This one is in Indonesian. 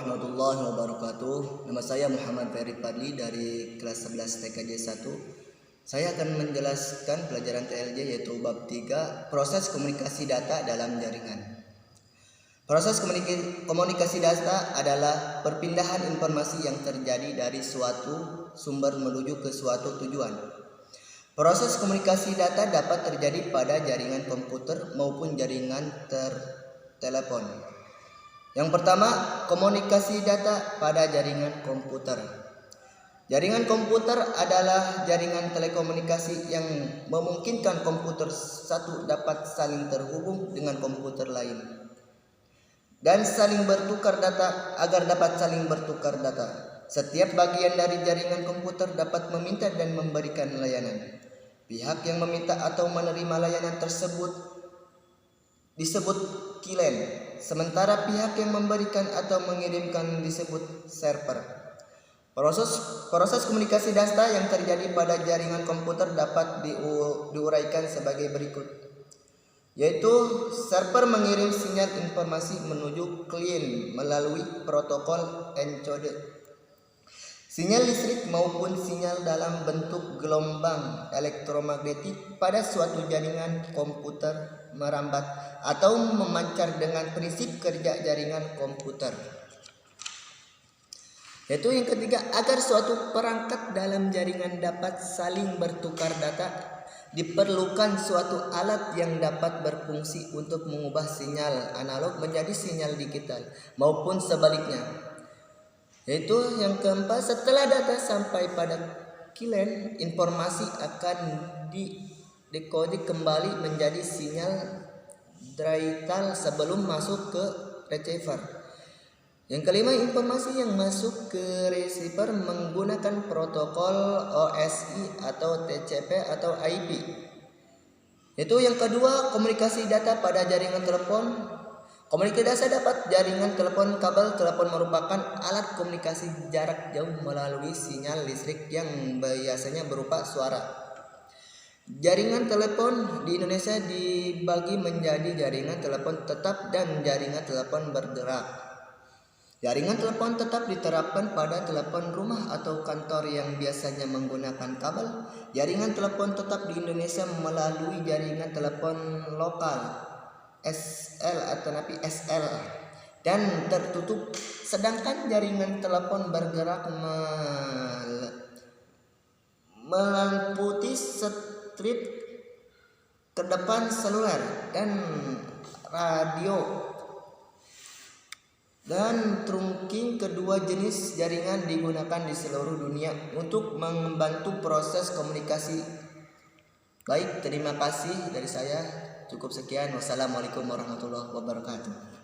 warahmatullahi wabarakatuh. Nama saya Muhammad Ferry Fadli dari kelas 11 TKJ 1. Saya akan menjelaskan pelajaran TLJ yaitu bab 3, proses komunikasi data dalam jaringan. Proses komunikasi data adalah perpindahan informasi yang terjadi dari suatu sumber menuju ke suatu tujuan. Proses komunikasi data dapat terjadi pada jaringan komputer maupun jaringan telepon. Yang pertama, komunikasi data pada jaringan komputer. Jaringan komputer adalah jaringan telekomunikasi yang memungkinkan komputer satu dapat saling terhubung dengan komputer lain dan saling bertukar data. Agar dapat saling bertukar data, setiap bagian dari jaringan komputer dapat meminta dan memberikan layanan. Pihak yang meminta atau menerima layanan tersebut disebut klien, sementara pihak yang memberikan atau mengirimkan disebut server. Proses komunikasi data yang terjadi pada jaringan komputer dapat diuraikan sebagai berikut, yaitu server mengirim sinyal informasi menuju klien melalui protokol encode. Sinyal listrik maupun sinyal dalam bentuk gelombang elektromagnetik pada suatu jaringan komputer merambat atau memancar dengan prinsip kerja jaringan komputer. Yaitu yang ketiga, agar suatu perangkat dalam jaringan dapat saling bertukar data, diperlukan suatu alat yang dapat berfungsi untuk mengubah sinyal analog menjadi sinyal digital maupun sebaliknya. Yaitu yang keempat, setelah data sampai pada klien, informasi akan didekode kembali menjadi sinyal digital sebelum masuk ke receiver. Yang kelima, informasi yang masuk ke receiver menggunakan protokol OSI atau TCP atau IP. Itu yang kedua, komunikasi data pada jaringan telepon. Komunikasi data dapat jaringan telepon kabel. Telepon merupakan alat komunikasi jarak jauh melalui sinyal listrik yang biasanya berupa suara. Jaringan telepon di Indonesia dibagi menjadi jaringan telepon tetap dan jaringan telepon bergerak. Jaringan telepon tetap diterapkan pada telepon rumah atau kantor yang biasanya menggunakan kabel. Jaringan telepon tetap di Indonesia melalui jaringan telepon lokal SL atau napi SL dan tertutup, sedangkan jaringan telepon bergerak meliputi strip ke depan seluler dan radio dan trunking. Kedua jenis jaringan digunakan di seluruh dunia untuk membantu proses komunikasi. Baik, terima kasih dari saya. Cukup sekian. Wassalamualaikum warahmatullahi wabarakatuh.